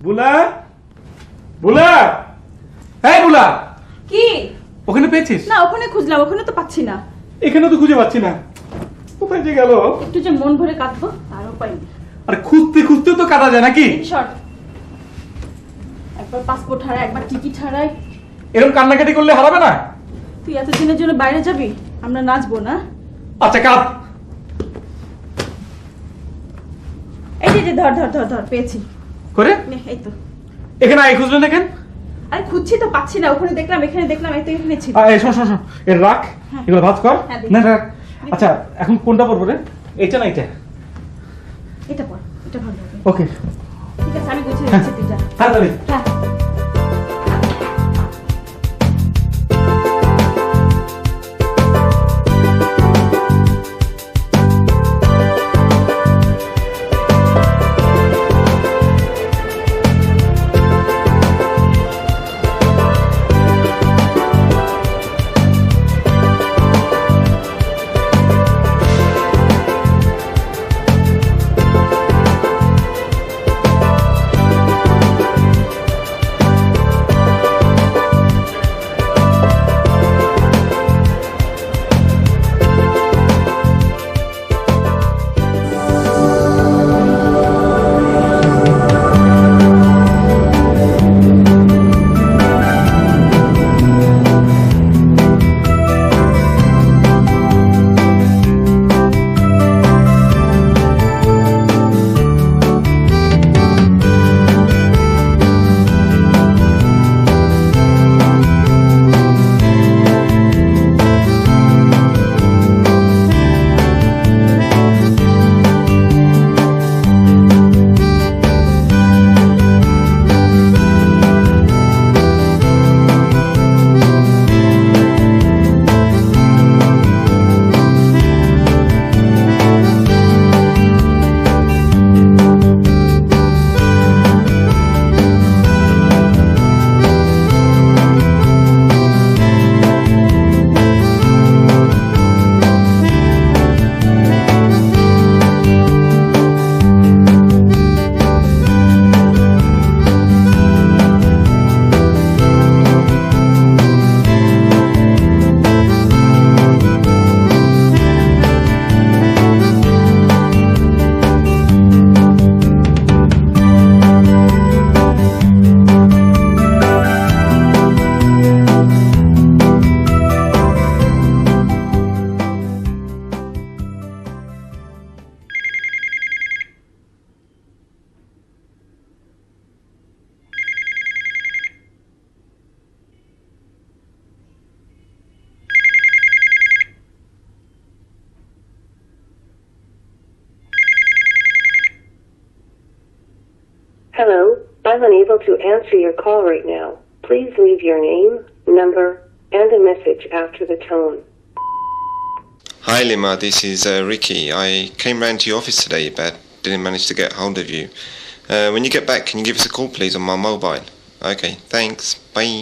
বুলা বুলা, এই বুলা, কি ওখানে পেয়েছিস? না, ওখানে খুঁজলাম, ওখানে তো পাচ্ছি না। এখানে তো খুঁজে পাচ্ছি না, কোথায় যে গেল? একটু যে মন ভরে কাঁদবো তার উপায় নেই। আরে খুঁজতে খুঁজতে তো কাটা যায় নাকি? শর্ট, একবার পাসপোর্ট হারায়, একবার টিকিট হারায়। এরকম কান্নাকাটি করলে হারাবে না? তুই এতদিনের জন্য বাইরে যাবি, আমরা নাচবো না? আচ্ছা কাঁদ। এই যে ধর ধর ধর ধর, পেয়েছি। করে নে, এই তো। এখানে আগে খুঁজলেন না কেন? আরে খুঁজছি তো পাচ্ছি না, ওখানে দেখলাম, এখানে দেখলাম, এই তো এখানে ছিল। এই শোন শোন শোন, এর রাখ, হ্যাঁ। এগুলো ভাঁজ কর। হ্যাঁ, দেখি। না রাখ। আচ্ছা এখন কোনটা পড়বো রে? এইটা না এইটা? এটা পর, এটা ভালো হবে। ওকে ঠিক আছে, আমি গুছিয়ে দিচ্ছি, তুই যা। তাড়াতাড়ি। হ্যাঁ। Hello, I'm unable to answer your call right now. Please leave your name, number, and a message after the tone. Hi Lima, this is Ricky. I came round to your office today but didn't manage to get hold of you. When you get back, can you give us a call please on my mobile? Okay, thanks. Bye.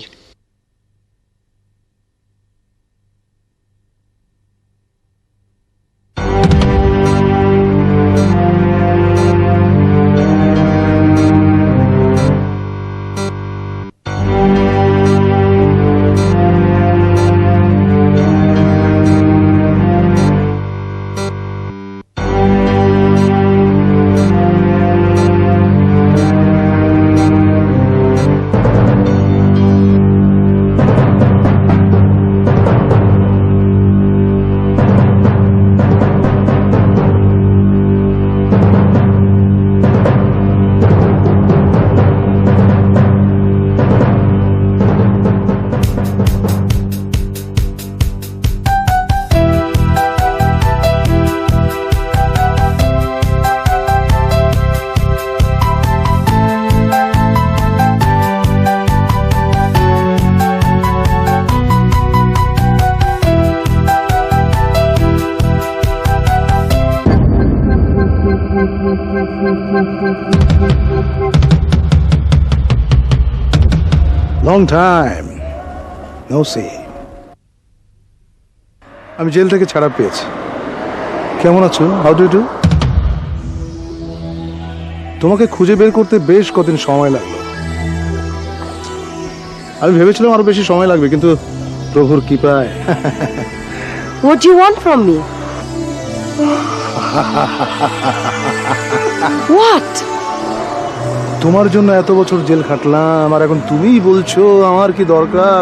Long time. No see. আমি জেল থেকে ছাড়া পেয়েছি। কেমন আছো? How do you do? তোমাকে খুঁজে বের করতে বেশ কদিন সময় লাগলো। আমি ভেবেছিলাম আরো বেশি সময় লাগবে, কিন্তু প্রভুর কৃপায়। What do you want from me? What? তোমার জন্য এত বছর জেল খাটলাম, আর এখন তুমিই বলছো আমার কি দরকার?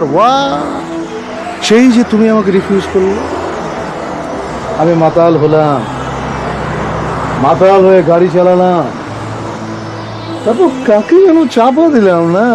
সেই যে তুমি আমাকে রিফিউজ করলে, আমি মাতাল হলাম, মাতাল হয়ে গাড়ি চালালাম, তারপর কাকে যেন চাপা দিলাম না।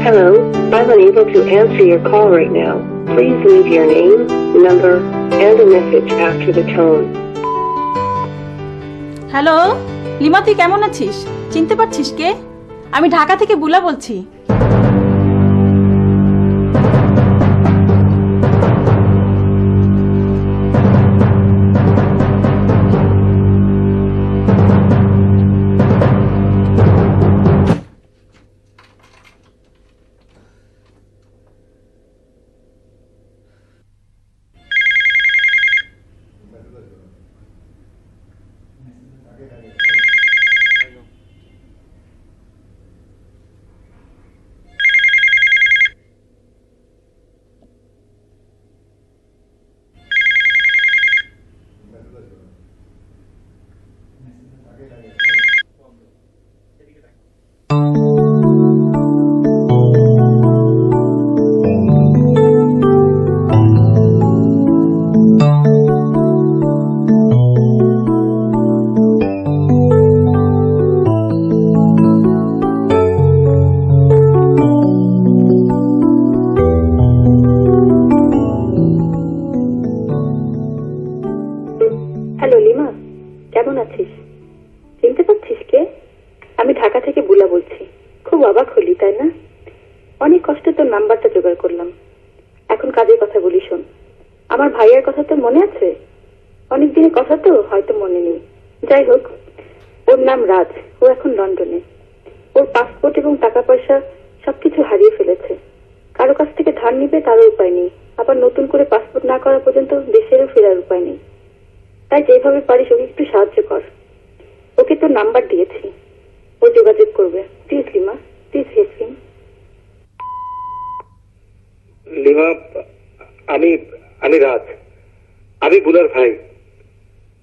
Hello, I'm unable to answer your call right now. Please leave your name, number, and a message after the tone. Hello lima, তুই কেমন আছিস? চিনতে পারছিস কে? আমি ঢাকা থেকে বুলা বলছি। হ্যালো লিমা, কেমন আছিস? চিনতে পারছিস কে? আমি ঢাকা থেকে বুলা বলছি। খুব অবাক হলি তাই না? অনেক কষ্টে তোর নাম্বারটা জোগাড় করলাম। এখন কাজের কথা বলি, শোন। আমার ভাইয়ের কথা তো মনে আছে? অনেক দিনের কথা তো হয়তো মনে নেই। যাই হোক, ওর নাম রাজ। ও এখন লন্ডনে। ওর পাসপোর্ট এবং টাকা পয়সা সবকিছু হারিয়ে ফেলেছে। কারো কাছ থেকে ধার নিবে তারও উপায় নেই, আবার নতুন করে পাসপোর্ট না করা পর্যন্ত দেশেরও ফেরার উপায় নেই। তাই যেভাবে পারিস ওকে একটু সাহায্য কর। ওকে তোর নাম্বার দিয়েছি, ও যোগাযোগ করবে। Please lima, please help him. Lima, আমি রাজ। আমি বুলার ভাই।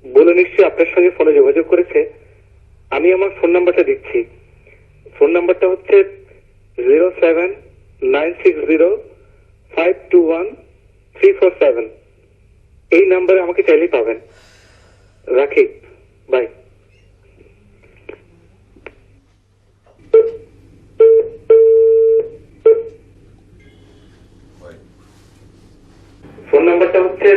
বুলা নিশ্চয়ই আপনার সঙ্গে ফোনে যোগাযোগ করেছে। আমি আমার ফোন নাম্বারটা দিচ্ছি। ফোন নাম্বারটা হচ্ছে 07960521347। এই নাম্বারে আমাকে চাইলেই পাবেন। রাখি, বাই। ফোন নাম্বারটা হচ্ছে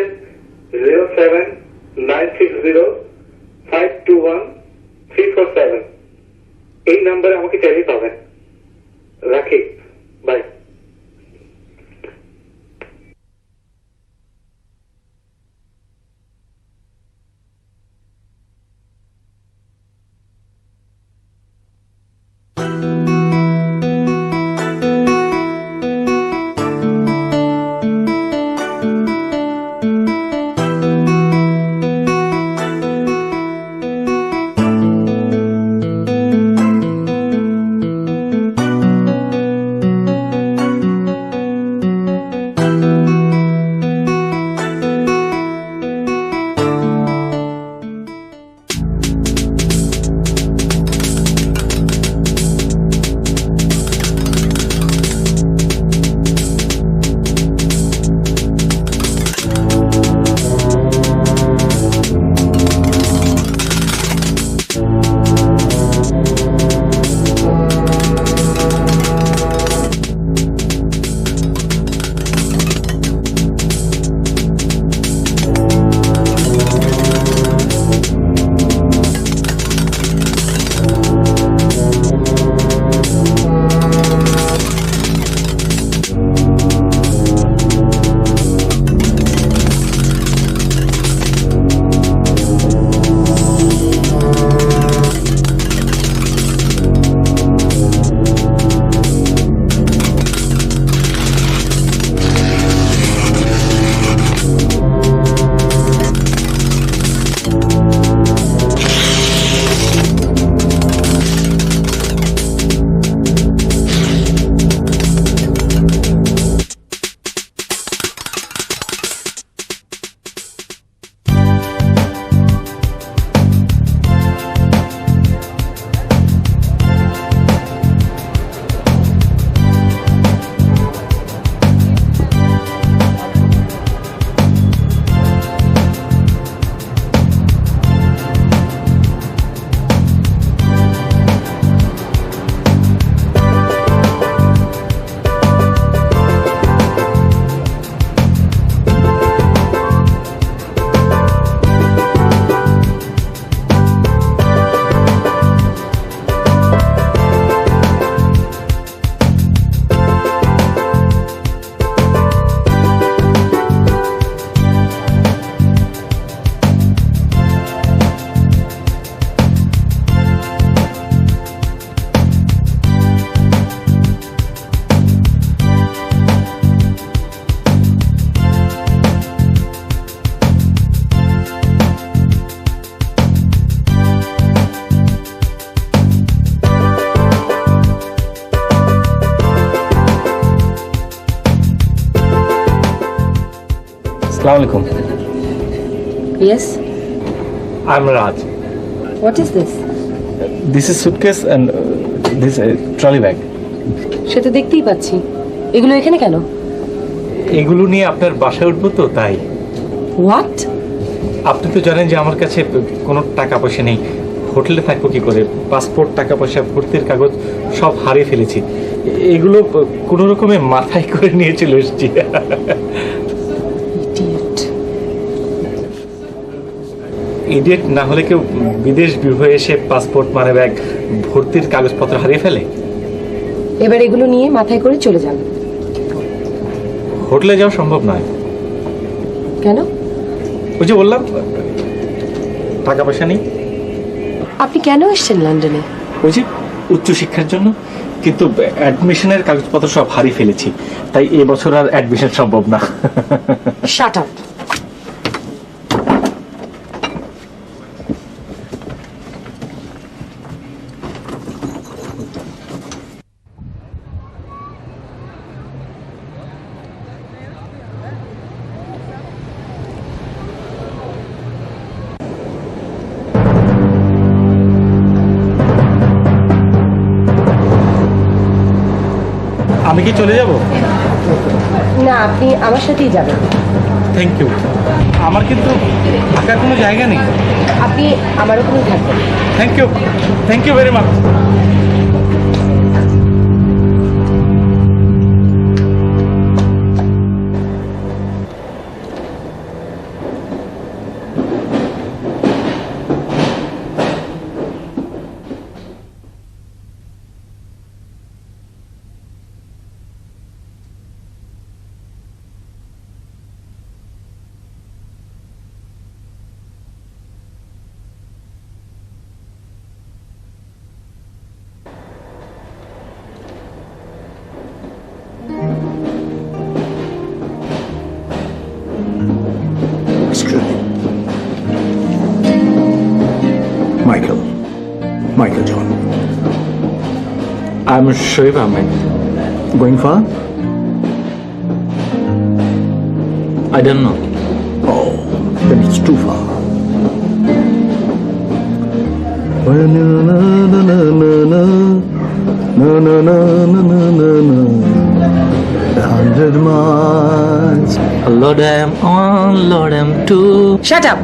07960521347। এই নাম্বারে আমাকে চাইলেই পাবেন। রাখি, বাই। আসসালামু আলাইকুম। Yes? I am Raj. What is this? This is suitcase and this trolley bag. সে তো দেখতেই পাচ্ছি। এগুলো এখানে কেন? এগুলো নিয়ে আপনার বাসায় উঠবো তো তাই। What? আপনি তো জানেন যে আমার কাছে কোনো টাকা পয়সা নেই, হোটেলে থাকবো কি করে, পাসপোর্ট, টাকা পয়সা, ভর্তির কাগজ সব হারিয়ে ফেলেছি। এগুলো কোনো রকমে মাথায় করে নিয়ে চলে এসেছি। Idiot. ইডিয়েট না হলে কেউ বিদেশ বিভয়ে এসে পাসপোর্ট, মানে ব্যাগ, ভর্তির কাগজপত্র হারিয়ে ফেলে? এবার এগুলো নিয়ে মাথায় করে চলে যান। হোটেলে যাওয়া সম্ভব নয়। কেন? ওই যে বললাম, টাকা পয়সা নেই। আপনি কেন এসেছেন লন্ডনে? ওই যে উচ্চশিক্ষার জন্য, কিন্তু অ্যাডমিশনের কাগজপত্র সব হারিয়ে ফেলেছি, তাই এবছর আর অ্যাডমিশন সম্ভব না। Shut up. আমি কি চলে যাব? না, আপনি আমার সাথেই যাবেন। Thank you. আমার কিন্তু থাকার কোনো জায়গা নেই। আপনি আমার ওখানেই থাকবেন। Thank you very much. Michael John. I'm Shoaib Ahmed. Going far? I don't know. Oh, then it's too far. A 100 miles. Lord, I'm on, Lord, I'm two. Shut up.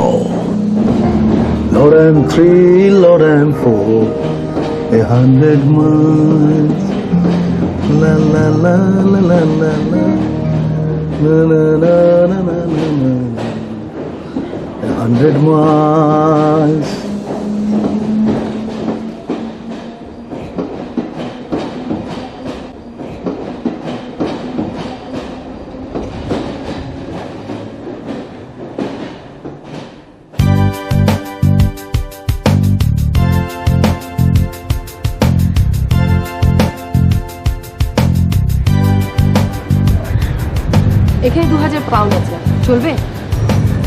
Oh, Lord, I'm 3, Lord, I'm 4. A 100 miles. La la la la la la la. Na na na na na na na. 100 miles. এখানে 2000 pound আছে, চলবে?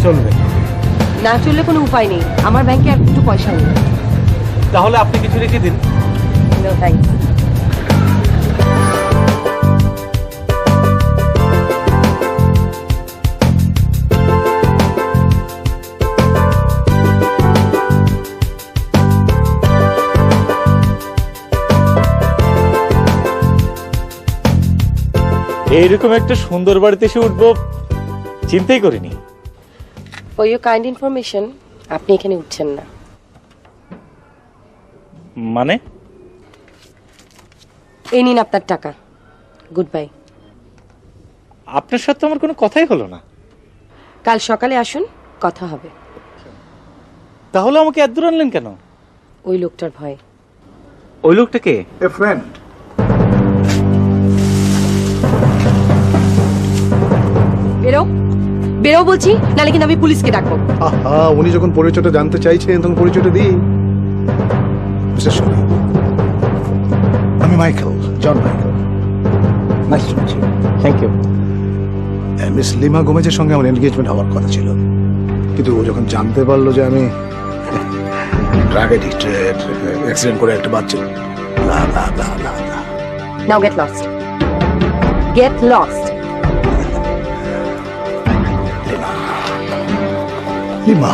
চলবে। না চললে কোনো উপায় নেই, আমার ব্যাংকে আর একটু পয়সা নেই। তাহলে আপনি কিছু রেখে দিন। No thanks. এইরকম একটা সুন্দর বাড়িতে এসে উঠবো চিন্তাই করিনি। ফর ইউর কাইন্ড ইনফরমেশন, আপনি এখানে উঠছেন না। মানে? এই নিন আপনার টাকা, গুড বাই। আপনার সাথে আমার কোনো কথাই হলো না। কাল সকালে আসুন, কথা হবে। তাহলে আমাকে এত দূর আনলেন কেন? ওই লোকটার ভয়। ওই লোকটাকে? A friend. বেরো, বেরো বলছি, নালে কিন্তু আমি পুলিশকে ডাকবো। আহা, উনি যখন পরিচয়টা জানতে চাইছেন তখন পরিচয়টা দিই। মিস্টার সোনি, আমি Michael, John Michael. Nice to meet you. Thank you. Miss Lima গোমেজের সঙ্গে আমার এনগেজমেন্ট হওয়ার কথা ছিল, কিন্তু ও যখন জানতে পারলো যে আমি ড্রাগ এডিক্টেড, অ্যাক্সিডেন্ট করে একটা বাচ্চা, না না না না না। নাও get lost, get lost. Lima,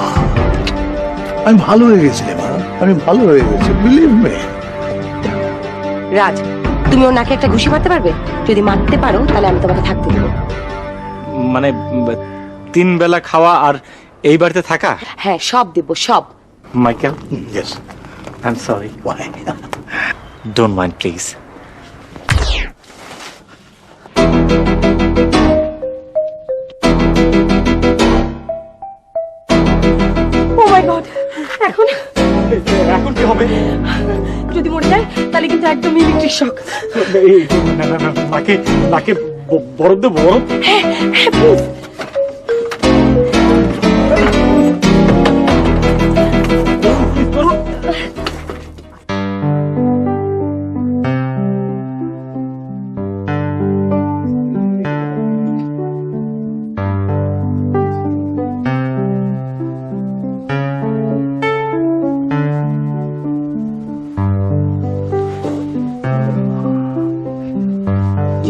আমি ভালো হয়ে গেছি লিমা, আমি ভালো হয়ে গেছি, বিলিভ মি। রাজ, তুমি ওর নাকে একটা ঘুষি মারতে পারবে? যদি মারতে পারো তাহলে আমি তোমাকে থাকতে দেবো। মানে 3 বেলা খাওয়া আর এই বাড়িতে থাকা? হ্যাঁ, সব দেবো, সব। Michael, yes, I am sorry, why? Don't mind please. Oh my god, এখন এখন কি হবে? যদি মরে যায় তাহলে কিন্তু একদম ইলেকট্রিক শক। না না না, নাকে নাকে বরফ দেবো, বরফ। হ্যাঁ প্লিজ।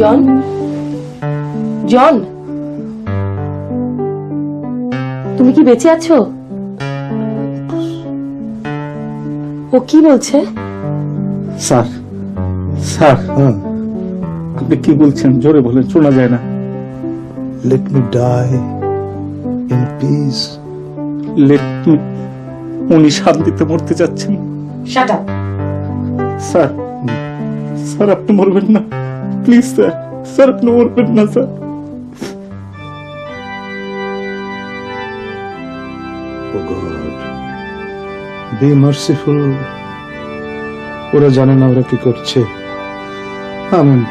জন, জন, তুমি কি বেঁচে আছো? ও কি বলছে? স্যার, স্যার, আপনি কি বলছেন? জোরে বলেন, শোনা যায় না। Let me die in peace. উনি শান্তিতে মরতে যাচ্ছেন। Shut up. স্যার, স্যার আপনি মরবেন না, প্লিজ স্যার, স্যার আপনি মরবেন না স্যার। ও গড, বি মার্সিফুল। ওরা জানে না ওরা কি করছে। আমিন।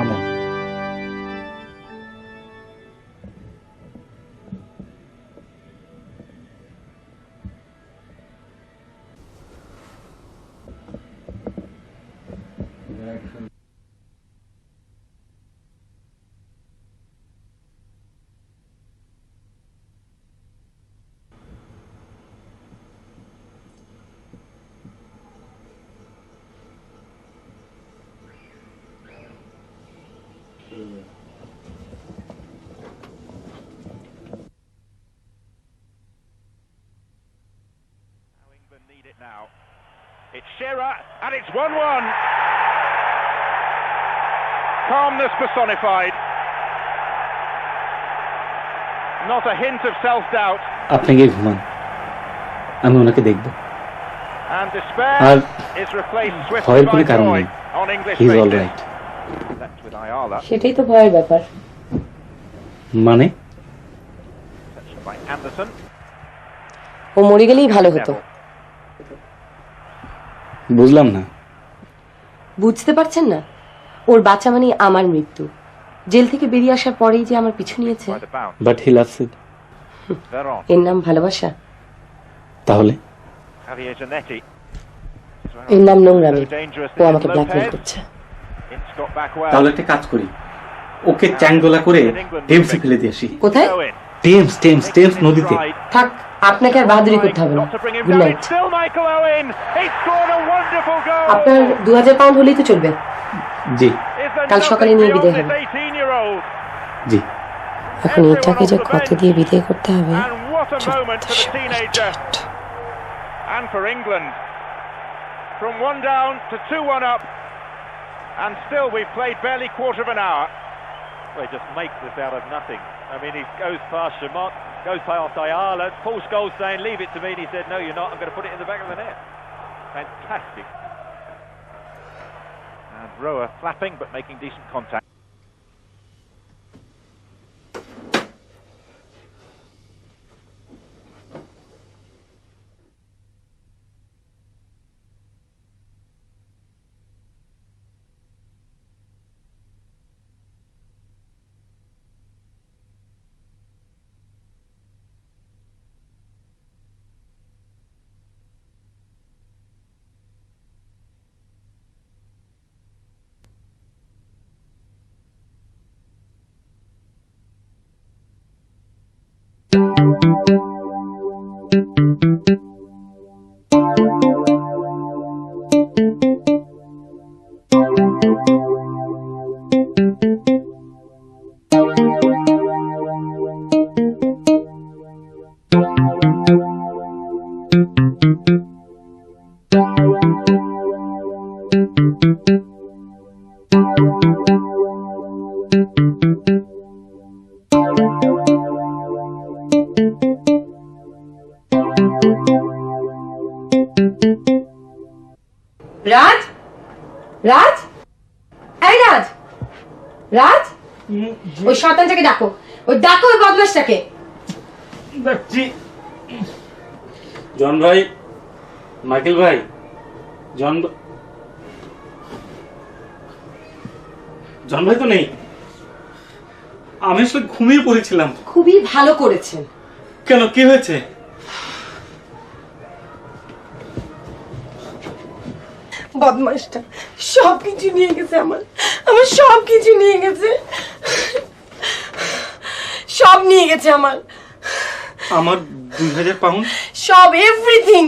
আমিন। Need it now. It's Shearer, and it's 1-1. Calmness personified. Not a hint of self-doubt. আপনি গিয়ে ঘুমান, আমি ওনাকে দেখব। And despair আর is replaced ভয়ের swiftly কোনো by কারণ joy নেই, on English he is all faces. Right. Left with Ayala, সেটাই তো ভয়ের ব্যাপার। মানে touched by Anderson. ও মরে গেলেই ভালো হতো। বুঝলাম না। বুঝতে পারছেন না? ওর বাচ্চা মানে আমার মৃত্যু। জেল থেকে বেরিয়ে আসার পরেই যে আমার পিছু নিয়েছে। By the bounce. But he loves it. Veron. এর নাম ভালোবাসা? তাহলে Javier Zanetti. এর নাম নোংরামি। So dangerous ও আমাকে is ব্ল্যাকমেল Lopez. করছে। Ince got back well. তাহলে একটা কাজ করি, ওকে চ্যাংদোলা করে টেমসে ফেলে দিয়ে আসি। কোথায়? Go in. Thames Thames Thames নদীতে। থাক, আপনাকে আর বাহাদুরি করতে হবে না। Got to bring him good down. Night. It's still Michael Owen. He scored a wonderful goal. আপনার 2000 পাউন্ড হলেই তো চলবে। জি Is there কাল সকালে nothing নিয়ে beyond বিদায় this হবে। 18-year-old? জি। এখন এটাকে যে কত দিয়ে বিদায় করতে হবে। And what a moment for the teenager and for England. From 1 down to 2-1 up, and still we've played barely quarter of an hour. Well, he just makes this out of nothing. I mean, he goes past Shamot, goes past Ayala. Paul Scholes saying, "Leave it to me," and he said, "No, you're not. I'm going to put it in the back of the net." Fantastic. And Roa flapping but making decent contact. রাজ, রাজ, এই রাজ, রাজ, ওই শয়তানটাকে ডাকো, ওই বদমাশটাকে। জন ভাই, Michael ভাই, জন ভাই তো নেই। আমি আসলে ঘুমিয়ে পড়েছিলাম। খুবই ভালো করেছেন। কেন, কি হয়েছে? বদমাশটা সবকিছু নিয়ে গেছে, আমার সবকিছু নিয়ে গেছে, সব নিয়ে গেছে আমার আমার 2000 পাউন্ড? সব, এভরিথিং।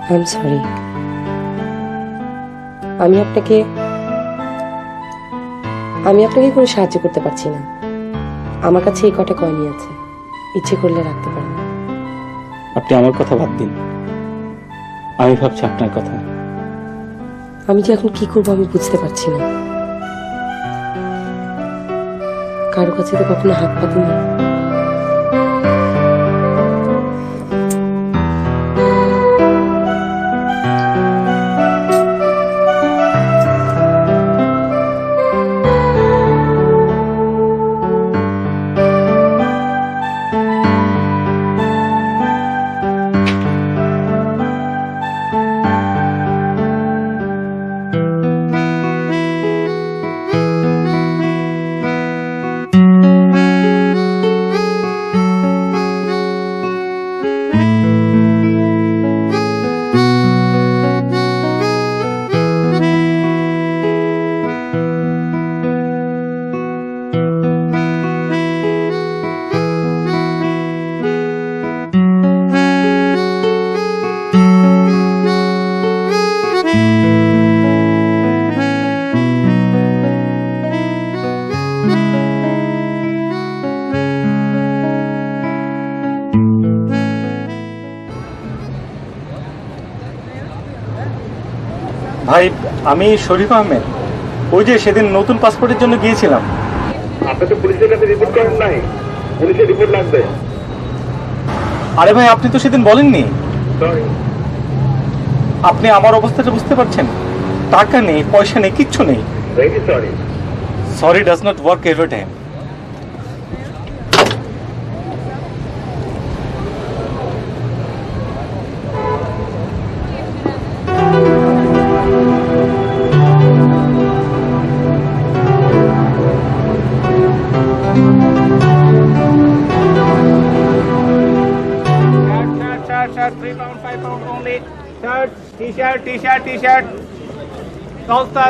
I am sorry. আমি আপনাকে কোনো সাহায্য করতে পারছি না। আমার কাছে এই কটা কয়েনই আছে, ইচ্ছে করলে রাখতে পারেন। আপনি আমার কথা বাদ দিন, আমি ভাবছি আপনার কথা। আমি যে এখন কি করবো আমি বুঝতে পারছি না। কারো কাছে তো কখনো হাত পাতিনি। ভাই, আমি শরীফ আহমেদ। ওই যে সেদিন নতুন পাসপোর্টের জন্য গিয়েছিলাম। আপনি তো পুলিশের কাছে রিপোর্ট করেন নাই, পুলিশের রিপোর্ট লাগবে। আরে ভাই, আপনি তো সেদিন বলেননি। সরি। আপনি আমার অবস্থাটা বুঝতে পারছেন? টাকা নেই, পয়সা নেই, কিচ্ছু নেই। Very sorry. Sorry does not work every time. Shirt, 3 pound, 5 pound only. Shirt, t-shirt. Tolstar.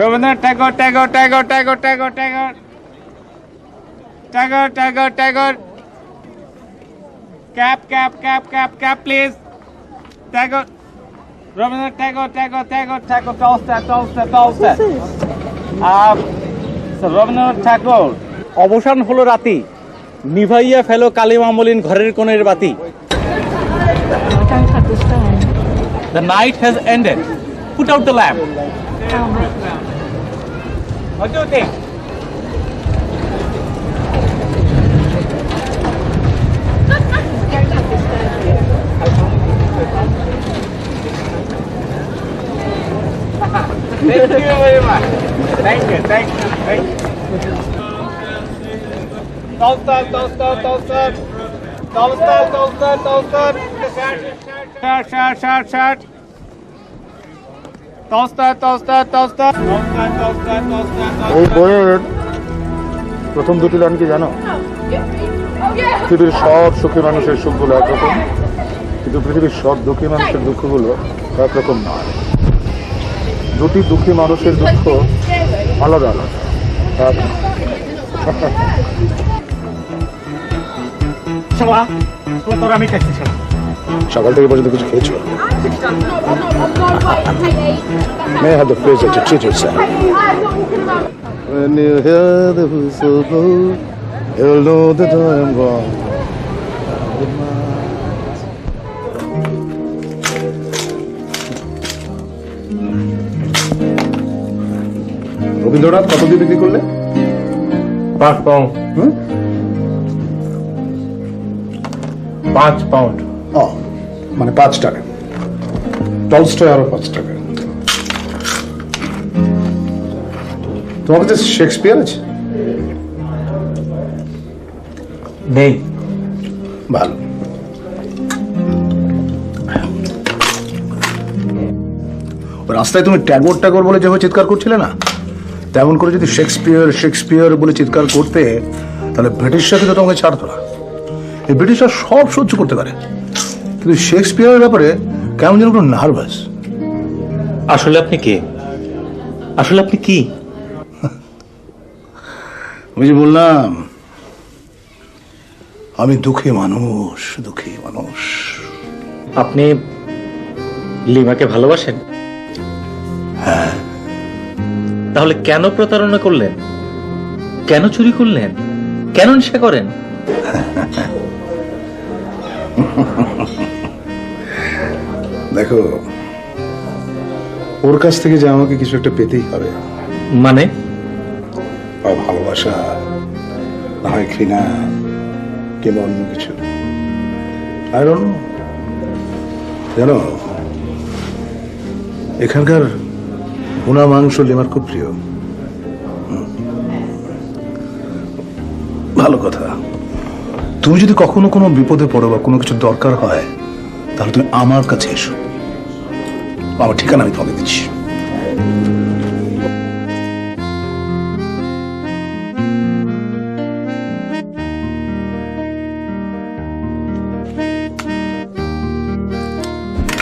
Rabindranath Tagore. Cap, please. Tagore. Rabindranath Tagore. Tolstar. Rabindranath Tagore. অবসান হলো রাতি, নিভাইয়া ফেলো কালিমা মলিন ঘরের কোণের বাতি। The night has ended. Put out the lamp. What do you think? Thank you very much. Thank you. Tolstar. Shirt. Tolstar. Oh, bird. প্রথম দুটি লাইন কি জানো? পৃথিবীর সব সুখী মানুষের সুখগুলো একরকম, কিন্তু পৃথিবীর সব দুঃখী মানুষের দুঃখগুলো একরকম নয়। দুটি দুঃখী মানুষের দুঃখ আলাদা আলাদা। সকাল থেকে পর্যন্ত কিছু খেয়েছো? May I have the pleasure to treat yourself? When you hear the whistle blow, you'll know that I am gone. Rabindranath কত দিয়ে বিক্রি করলে? 5 পাউন্ড। 5 পাউন্ড। ও, মানে 5 টাকা। টলস্টয় আরো 5 টাকা। তোমার কাছে শেক্সপিয়ার আছে? নেই। ভালো। রাস্তায় তুমি ট্যাগর ট্যাগর বলে যেভাবে চিৎকার করছিলে না, তেমন করে যদি শেক্সপিয়ার শেক্সপিয়ার বলে চিৎকার করতে, তাহলে ব্রিটিশরা কিন্তু তোমাকে ছাড়তো না। এই ব্রিটিশরা সব সহ্য করতে পারে, কিন্তু শেক্সপিয়ারের ব্যাপারে কেমন যেন একটু নার্ভাস। আসলে আপনি কে? আসলে আপনি কি? আমি যে বললাম, আমি দুঃখী মানুষ, দুঃখী মানুষ। আপনি লিমাকে ভালোবাসেন? হ্যাঁ। তাহলে কেন প্রতারণা করলেন? কেন চুরি করলেন? কেন নেশা করেন? দেখো, ওর কাছ থেকে যে আমাকে কিছু একটা পেতেই হবে। মানে? বা ভালোবাসা, না হয় ঘৃণা, কিংবা অন্য কিছু। I don't know. জানো, এখানকার ভুনা মাংস লিমার খুব প্রিয়। ভালো কথা, তুমি যদি কখনো কোনো বিপদে পড়ো বা কোনো কিছু দরকার হয়, তাহলে তুমি আমার কাছে এসো। আমার ঠিকানা আমি তোমাকে দিচ্ছি।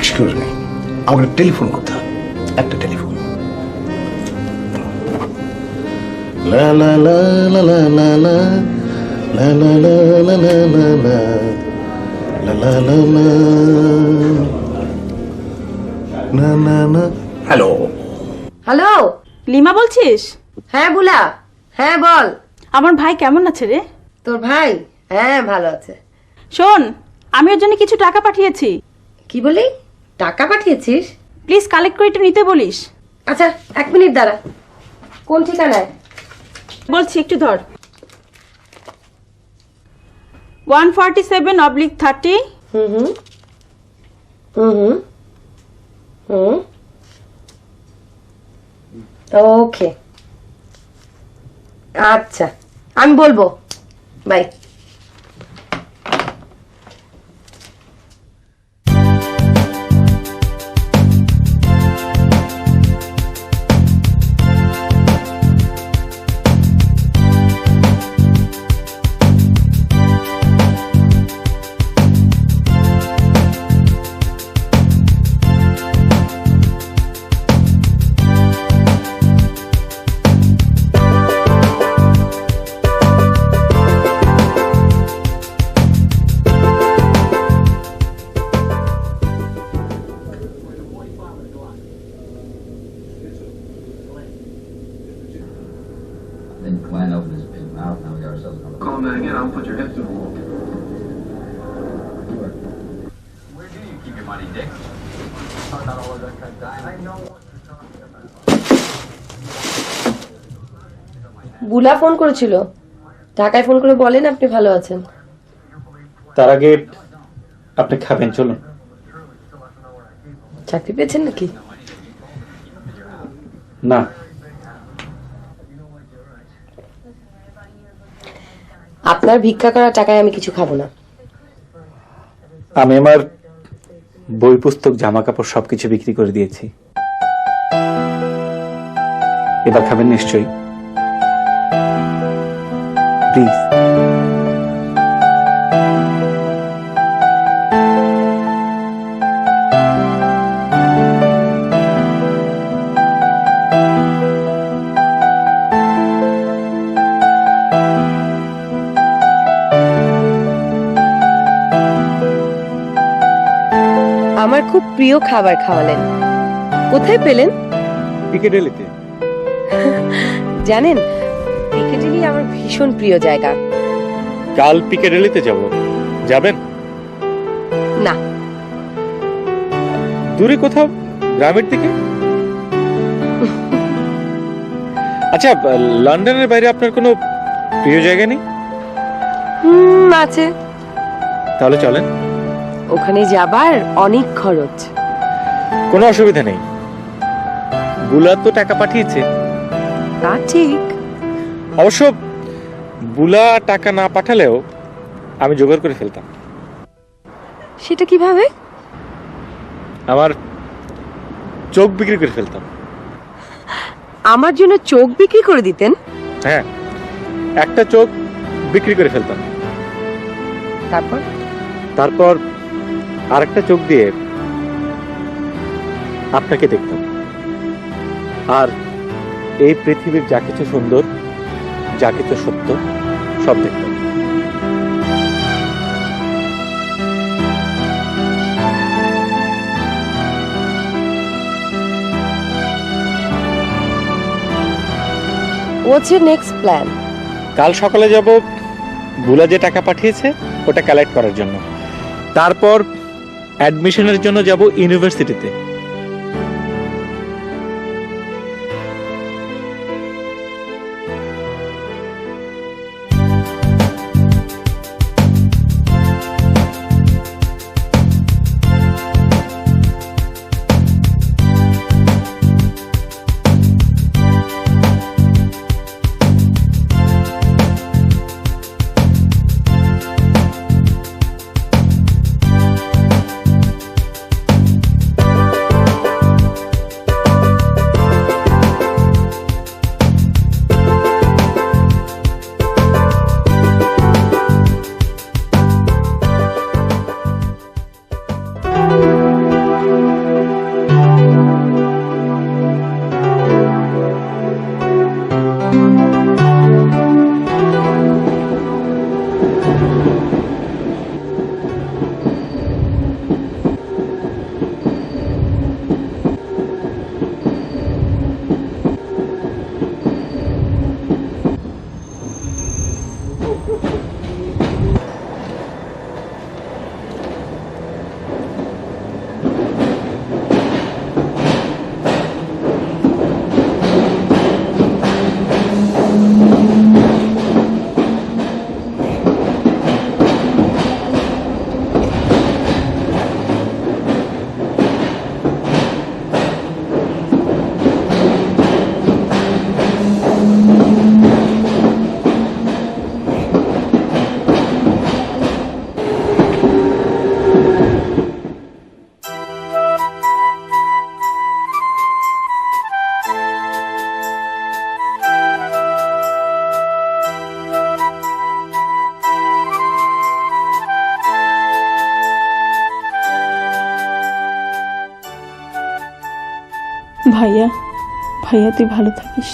Excuse me, আমাকে টেলিফোন করতে হবে, একটা টেলিফোন। লা লা লা লা লা লা লা লা লা লা লা লা লা লা লা লা লা। না না না। হ্যালো। হ্যালো, লিমা বলছিস? হ্যাঁ বুলা, হ্যাঁ বল। আমার ভাই কেমন আছে রে? তোর ভাই? হ্যাঁ ভালো আছে। শোন, আমি ওর জন্য কিছু টাকা পাঠিয়েছি। কি বলি? টাকা পাঠিয়েছিস? প্লিজ কালেক্ট করে একটু নিতে বলিস। আচ্ছা 1 মিনিট দাঁড়া। কোন ঠিকানায়? বলছি, একটু ধর। 147/30। হুম হুম হুম হুম হুম। ওকে, আচ্ছা আমি বলবো। By. Glenn opened his big mouth. Now we got ourselves another. Calm down again. I'll put your head through the wall. Where do you keep your money, Dick? I'm not always that kind of guy. I know what you're talking about. বুলা phone করেছিল, ঢাকায় phone করে বলেন আপনি ভালো আছেন। তার আগে আপনি খাবেন, চলুন। চাকরি পেয়েছেন নাকি? না। আপনার ভিক্ষা করা টাকায় আমি কিছু খাবো না। আমি আমার বই পুস্তক জামা কাপড় সবকিছু বিক্রি করে দিয়েছি। এবার খাবেন নিশ্চয়ই। আমার খুব প্রিয় খাবার খাওয়ালেন। কোথায় পেলেন? পিকেডেলিতে। জানেন, পিকেডিলি আমার ভীষণ প্রিয় জায়গা। কাল পিকেডেলিতে যাব, যাবেন? না। দূরে কোথাও, গ্রামের দিকে? আচ্ছা, লন্ডনের বাইরে আপনার কোনো প্রিয় জায়গা নেই? আছে। তাহলে চলেন। ওখানে যাবার অনেক খরচ। কোনো অসুবিধা নেই, বুলা তো টাকা পাঠিয়েছে। তা ঠিক। অবশ্য বুলা টাকা না পাঠালেও আমি জোগাড় করে ফেলতাম। সেটা কিভাবে? আমার চোখ বিক্রি করে ফেলতাম। আমার জন্য চোখ বিক্রি করে দিতেন? হ্যাঁ, একটা চোখ বিক্রি করে ফেলতাম। তারপর? তারপর আরেকটা চোখ দিয়ে আপনাকে দেখতাম, আর এই পৃথিবীর যা কিছু সুন্দর, যা কিছু সত্য, সব দেখতাম। What's your next plan? কাল সকালে যাব বুলা যে টাকা পাঠিয়েছে ওটা কালেক্ট করার জন্য। তারপর অ্যাডমিশনের জন্য যাব ইউনিভার্সিটিতে। ভাইয়া, ভাইয়া তুই ভালো থাকিস।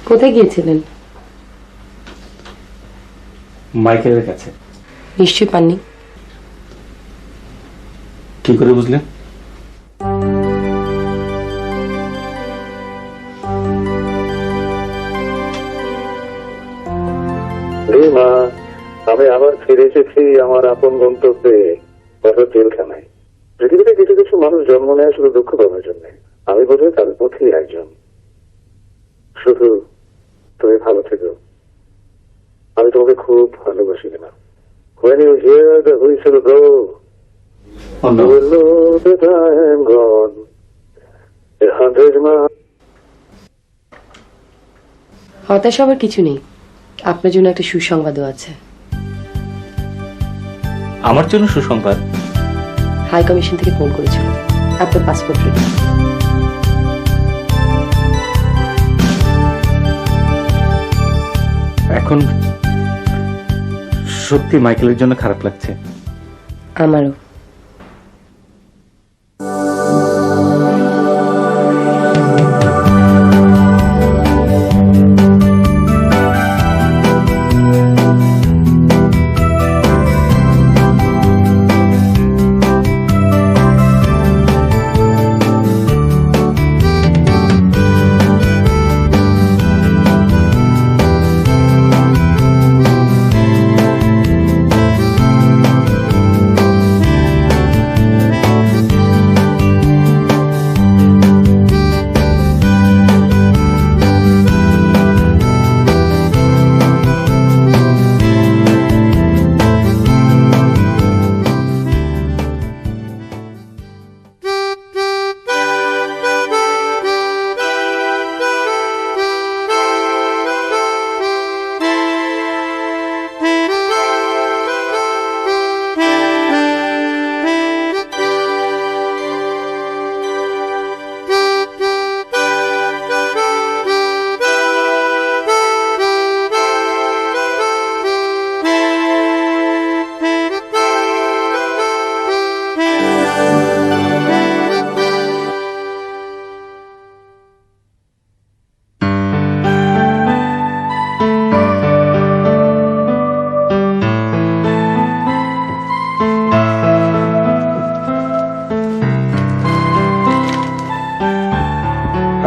কোথায় গিয়েছিলেন? মাইকেলের কাছে। নিশ্চয়ই পাননি। কি করে বুঝলেন? আমি আবার ফিরে এসেছি আমার আপন গন্তব্যে, জেলখানায়। পৃথিবীতে কিছু কিছু মানুষ জন্ম নেয় শুধু দুঃখ পাওয়ার জন্য। আমি বোধহয় তাদের মধ্যেই একজন। শুধু তুমি ভালো থেকো। আমি তোমাকে খুব ভালোবাসি না। When you hear the whistle blow, you will know that I am gone. 100 miles. হতাশ হবার কিছু নেই, আপনার জন্য একটা সুসংবাদও আছে। আমার জন্য সুসংবাদ? হাই কমিশন থেকে ফোন করেছিল, আপনার পাসপোর্ট রেডি। এখন সত্যি মাইকেলের জন্য খারাপ লাগছে। আমারও।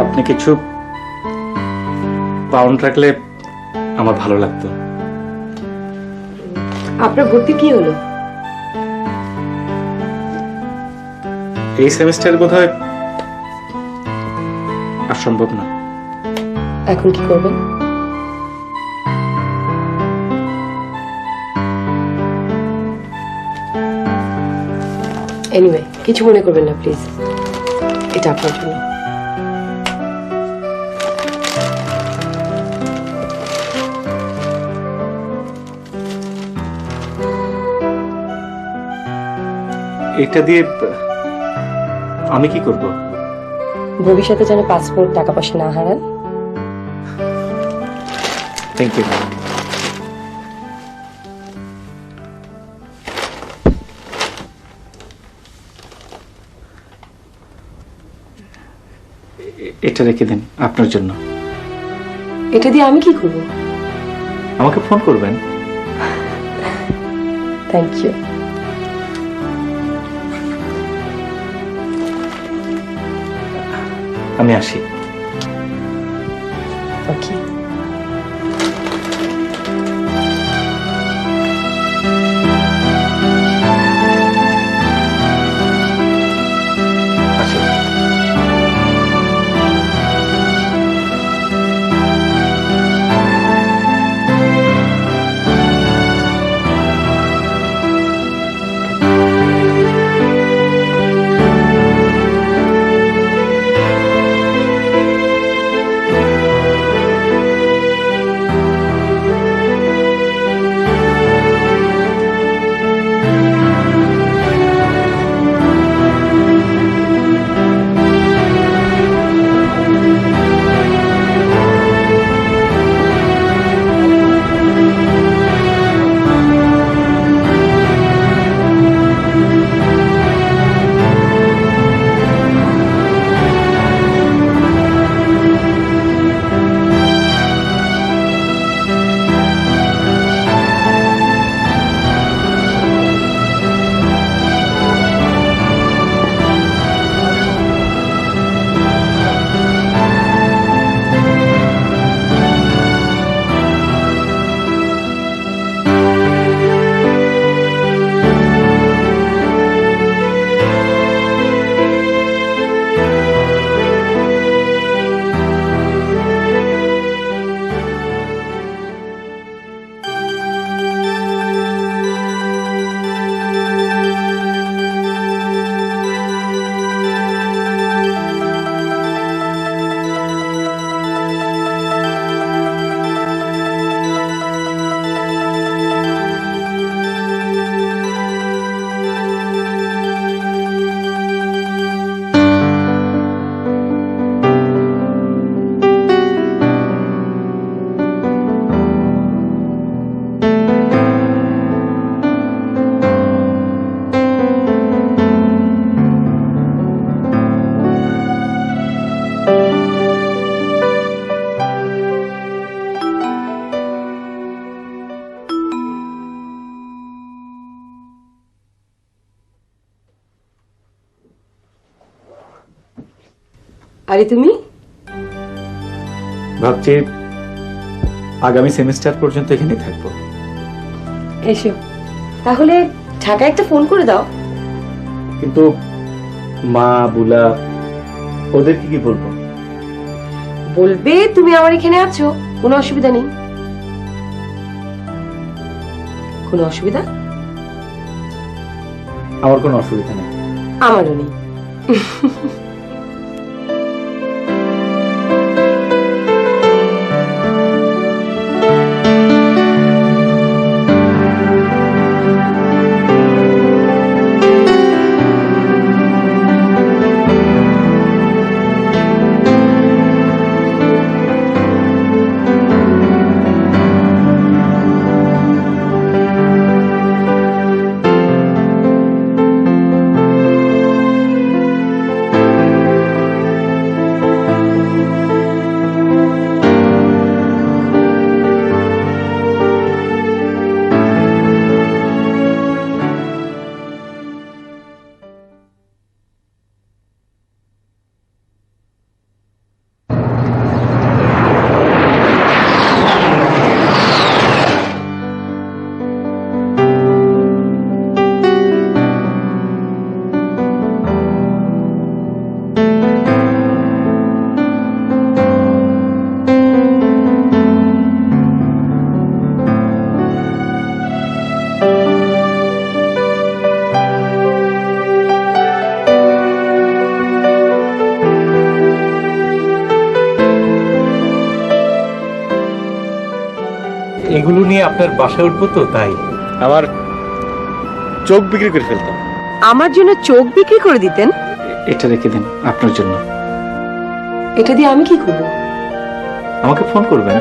আপনি কিছু পাউন্ড রাখলে আমার ভালো লাগতো। আপনার ভর্তি কি হলো? এই সেমিস্টার বোধহয় আর সম্ভব না। এখন কি করবেন? এনিওয়ে, কিছু মনে করবেন না প্লিজ, এটা আপনার জন্য। এটা দিয়ে আমি কি করব? ভবিষ্যতে যেন পাসপোর্ট, টাকা পয়সা না হারান। Thank you. এটা রেখে দিন আপনার জন্য। এটা দিয়ে আমি কি করব? আমাকে ফোন করবেন। Thank you. আমি আসি। ওকে। আরে তুমি? ভাবছি আগামী সেমিস্টার পর্যন্ত এখানে থাকবো। এসো তাহলে, ঢাকায় একটা ফোন করে দাও। কিন্তু মা, বুলা, ওদেরকে কি বলবো? বলবে তুমি আমার এখানে আছো, কোনো অসুবিধা নেই। কোনো অসুবিধা? আমার কোনো অসুবিধা নেই। আমারও নেই। এগুলো নিয়ে আপনার বাসায় উঠবো তো, তাই আমার চোখ বিক্রি করে ফেলতাম। আমার জন্য চোখ বিক্রি করে দিতেন? এটা রেখে দেন আপনার জন্য। এটা দিয়ে আমি কি করবো? আমাকে ফোন করবেন।